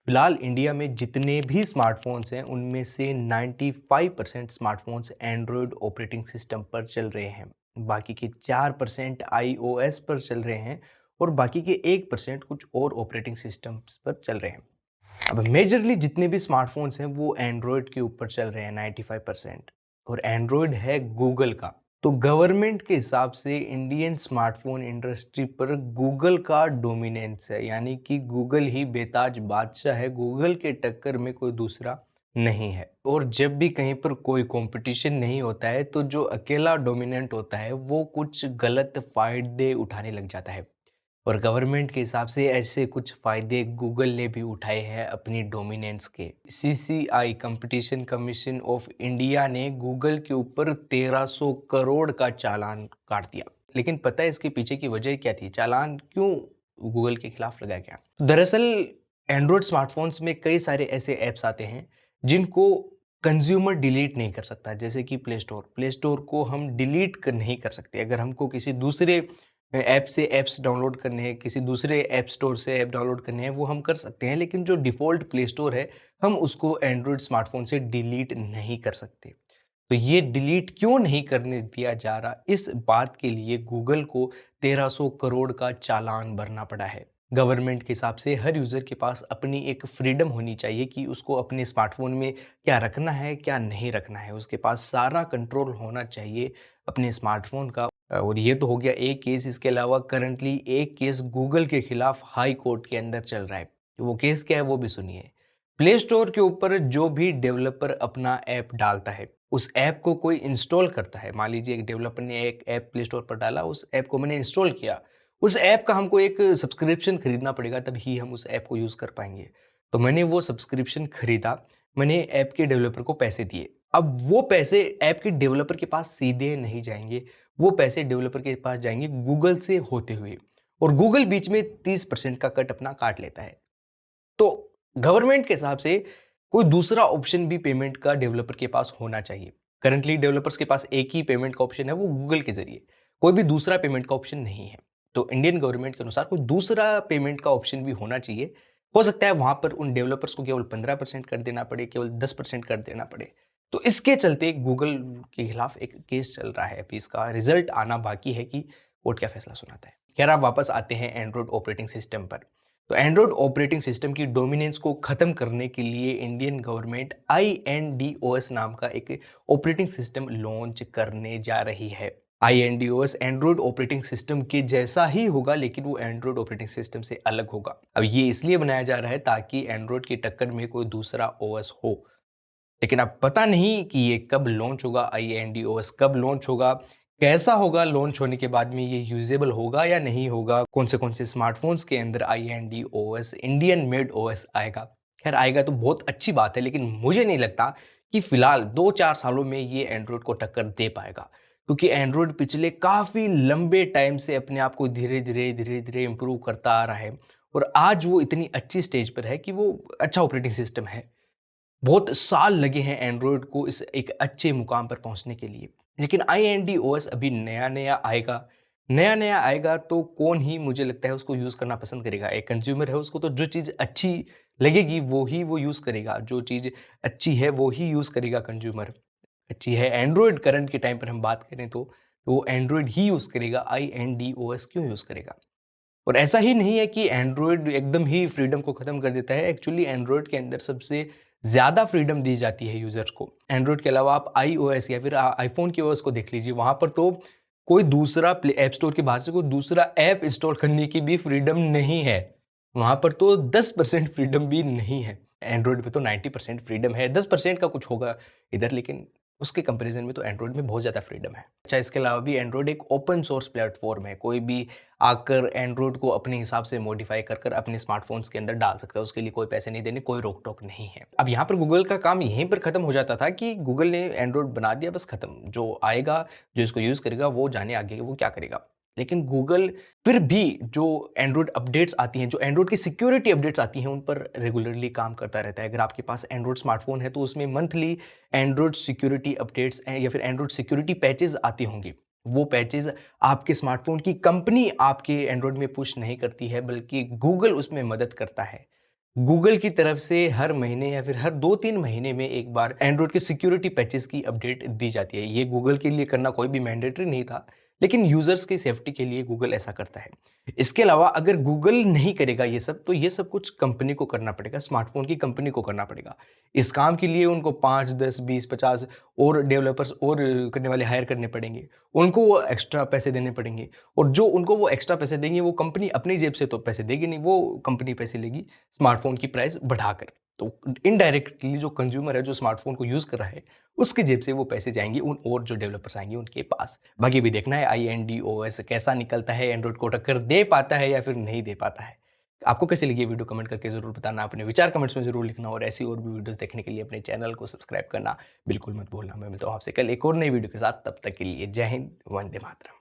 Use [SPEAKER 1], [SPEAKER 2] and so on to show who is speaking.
[SPEAKER 1] फिलहाल इंडिया में जितने भी स्मार्टफोन्स हैं उनमें से 95% स्मार्टफोन्स एंड्रॉयड ऑपरेटिंग सिस्टम पर चल रहे हैं। बाकी के 4% आईओएस पर चल रहे हैं और बाकी के 1% कुछ और ऑपरेटिंग सिस्टम्स पर चल रहे हैं। अब मेजरली जितने भी स्मार्टफोन्स हैं वो एंड्रॉयड के ऊपर चल रहे हैं 95%। और एंड्रॉयड है गूगल का। तो गवर्नमेंट के हिसाब से इंडियन स्मार्टफोन इंडस्ट्री पर गूगल का डोमिनेंस है, यानी कि गूगल ही बेताज बादशाह है। गूगल के टक्कर में कोई दूसरा नहीं है। और जब भी कहीं पर कोई कंपटीशन नहीं होता है तो जो अकेला डोमिनेंट होता है वो कुछ गलत फायदे उठाने लग जाता है। और गवर्नमेंट के हिसाब से ऐसे कुछ फायदे गूगल ने भी उठाए हैं अपनी डोमिनेंस के। CCI competition commission of India ने गूगल के ऊपर 1300 करोड़ का चालान काट दिया। लेकिन पता है इसके पीछे की वजह क्या थी? चालान क्यों गूगल के खिलाफ लगाया गया? दरअसल एंड्रॉयड स्मार्टफोन्स में कई सारे ऐसे ऐप्स आते हैं जिनको कंज्यूमर डिलीट नहीं कर सकता। जैसे कि प्ले स्टोर को हम डिलीट नहीं कर सकते। अगर हमको किसी दूसरे ऐप से ऐप्स डाउनलोड करने हैं, किसी दूसरे ऐप स्टोर से ऐप डाउनलोड करने हैं, वो हम कर सकते हैं। लेकिन जो डिफ़ॉल्ट प्ले स्टोर है, हम उसको एंड्रॉयड स्मार्टफ़ोन से डिलीट नहीं कर सकते। तो ये डिलीट क्यों नहीं करने दिया जा रहा, इस बात के लिए गूगल को 1300 करोड़ का चालान भरना पड़ा है। गवर्नमेंट के हिसाब से हर यूज़र के पास अपनी एक फ्रीडम होनी चाहिए कि उसको अपने स्मार्टफ़ोन में क्या रखना है, क्या नहीं रखना है। उसके पास सारा कंट्रोल होना चाहिए अपने स्मार्टफ़ोन का। और ये तो हो गया एक केस। इसके अलावा करंटली एक केस गूगल के खिलाफ हाई कोर्ट के अंदर चल रहा है। वो केस क्या है वो भी सुनिए। प्ले स्टोर के ऊपर जो भी डेवलपर अपना ऐप डालता है, उस ऐप को कोई इंस्टॉल करता है। मान लीजिए एक डेवलपर ने एक ऐप प्ले स्टोर पर डाला, उस ऐप को मैंने इंस्टॉल किया। उस ऐप का हमको एक सब्सक्रिप्शन खरीदना पड़ेगा, तभी हम उस ऐप को यूज़ कर पाएँगे। तो मैंने वो सब्सक्रिप्शन खरीदा, मैंने ऐप के डेवलपर को पैसे दिए। अब वो पैसे ऐप के डेवलपर के पास सीधे नहीं जाएँगे, वो पैसे डेवलपर के पास जाएँगे गूगल से होते हुए। और गूगल बीच में 30% का कट अपना काट लेता है। तो गवर्नमेंट के हिसाब से कोई दूसरा ऑप्शन भी पेमेंट का डेवलपर के पास होना चाहिए। करंटली डेवलपर्स के पास एक ही पेमेंट का ऑप्शन है, वो गूगल के ज़रिए। कोई भी दूसरा पेमेंट का ऑप्शन नहीं है। तो इंडियन गवर्नमेंट के अनुसार कोई दूसरा पेमेंट का ऑप्शन भी होना चाहिए। हो सकता है वहाँ पर उन डेवलपर्स को केवल 15% कर देना पड़े, केवल 10% कर देना पड़े। तो इसके चलते गूगल के खिलाफ एक केस चल रहा है। अभी इसका रिजल्ट आना बाकी है कि कोर्ट क्या फैसला सुनाता है। खैर, आप वापस आते हैं एंड्रॉयड ऑपरेटिंग सिस्टम पर। तो एंड्रॉयड ऑपरेटिंग सिस्टम की डोमिनेंस को खत्म करने के लिए इंडियन गवर्नमेंट INDOS नाम का एक ऑपरेटिंग सिस्टम लॉन्च करने जा रही है। INDOS एंड्रॉयड ऑपरेटिंग सिस्टम के जैसा ही होगा, लेकिन वो एंड्रॉयड ऑपरेटिंग सिस्टम से अलग होगा। अब ये इसलिए बनाया जा रहा है ताकि एंड्रॉयड की टक्कर में कोई दूसरा OS हो। लेकिन अब पता नहीं कि ये कब लॉन्च होगा, INDOS कब लॉन्च होगा, कैसा होगा, लॉन्च होने के बाद में ये यूजेबल होगा या नहीं होगा, कौन से स्मार्टफोन्स के अंदर INDOS इंडियन मेड OS आएगा। खैर, आएगा तो बहुत अच्छी बात है, लेकिन मुझे नहीं लगता कि फिलहाल 2-4 सालों में ये एंड्रॉयड को टक्कर दे पाएगा। क्योंकि एंड्रॉयड पिछले काफ़ी लंबे टाइम से अपने आप को धीरे-धीरे इम्प्रूव करता आ रहा है और आज वो इतनी अच्छी स्टेज पर है कि वो अच्छा ऑपरेटिंग सिस्टम है। बहुत साल लगे हैं एंड्रॉयड को इस एक अच्छे मुकाम पर पहुंचने के लिए। लेकिन INDOS अभी नया-नया आएगा। नया-नया आएगा तो कौन ही, मुझे लगता है, उसको यूज़ करना पसंद करेगा। एक कंज्यूमर है, उसको तो जो चीज़ अच्छी लगेगी वो ही वो यूज़ करेगा। जो चीज़ अच्छी है वो ही यूज़ करेगा कंज्यूमर। अच्छी है एंड्रॉयड, करंट के टाइम पर हम बात करें तो वो एंड्रॉयड ही यूज़ करेगा, INDOS क्यों यूज़ करेगा? और ऐसा ही नहीं है कि एंड्रॉयड एकदम ही फ्रीडम को ख़त्म कर देता है। एक्चुअली एंड्रॉयड के अंदर सबसे ज़्यादा फ्रीडम दी जाती है यूज़र्स को। एंड्रॉयड के अलावा आप iOS या फिर आईफ़ोन के OS को देख लीजिए, वहाँ पर तो कोई दूसरा प्ले ऐप स्टोर के बाहर से कोई दूसरा ऐप इंस्टॉल करने की भी फ्रीडम नहीं है। वहाँ पर तो 10% फ्रीडम भी नहीं है। एंड्रॉयड पे तो 90% फ्रीडम है, 10% का कुछ होगा इधर, लेकिन उसके कंपैरिज़न में तो एंड्रॉयड में बहुत ज़्यादा फ्रीडम है। अच्छा, इसके अलावा भी एंड्रॉयड एक ओपन सोर्स प्लेटफ़ॉर्म है। कोई भी आकर एंड्रॉयड को अपने हिसाब से मॉडिफ़ाई कर अपने स्मार्टफ़ोन्स के अंदर डाल सकता है। उसके लिए कोई पैसे नहीं देने, कोई रोक-टोक नहीं है। अब यहाँ पर गूगल का काम यहीं पर ख़त्म हो जाता था कि गूगल ने एंड्रॉयड बना दिया, बस ख़त्म। जो आएगा, जो इसको यूज़ करेगा, वो जाने आगे वो क्या करेगा। लेकिन गूगल फिर भी जो एंड्रॉयड अपडेट्स आती हैं, जो एंड्रॉयड की सिक्योरिटी अपडेट्स आती हैं, उन पर रेगुलरली काम करता रहता है। अगर आपके पास एंड्रॉयड स्मार्टफ़ोन है तो उसमें मंथली एंड्रॉयड सिक्योरिटी अपडेट्स या फिर एंड्रॉयड सिक्योरिटी पैचेज़ आती होंगी। वो पैचेज़ आपके स्मार्टफ़ोन की कंपनी आपके एंड्रॉयड में पुश नहीं करती है, बल्कि गूगल उसमें मदद करता है। गूगल की तरफ से हर महीने या फिर हर 2-3 महीने में एक बार एंड्रॉइड के सिक्योरिटी पैचेस की अपडेट दी जाती है। ये गूगल के लिए करना कोई भी मैंडेटरी नहीं था, लेकिन यूज़र्स की सेफ्टी के लिए गूगल ऐसा करता है। इसके अलावा अगर गूगल नहीं करेगा ये सब, तो ये सब कुछ कंपनी को करना पड़ेगा, स्मार्टफ़ोन की कंपनी को करना पड़ेगा। इस काम के लिए उनको 5, 10, 20, 50 और डेवलपर्स और करने वाले हायर करने पड़ेंगे। उनको वो एक्स्ट्रा पैसे देने पड़ेंगे और जो उनको वो एक्स्ट्रा पैसे देंगे, वो कंपनी अपनी जेब से तो पैसे देगी नहीं, वो कंपनी पैसे लेगी स्मार्टफ़ोन की प्राइस बढ़ाकर। तो इनडायरेक्टली जो कंज्यूमर है, जो स्मार्टफ़ोन को यूज़ कर रहा है, उसकी जेब से वो पैसे जाएँगे उन और जो डेवलपर्स आएँगे उनके पास। बाकी अभी देखना है iNDOS कैसा निकलता है, एंड्रॉइड को टक्कर दे पाता है या फिर नहीं दे पाता है। आपको कैसी लगी ये वीडियो कमेंट करके ज़रूर बताना, अपने विचार कमेंट्स में ज़रूर लिखना और ऐसी और भी वीडियोज़ देखने के लिए अपने चैनल को सब्सक्राइब करना बिल्कुल मत भूलना। मैं मिलता हूँ आपसे कल एक और नई वीडियो के साथ, तब तक के लिए जय हिंद, वंदे मातरम।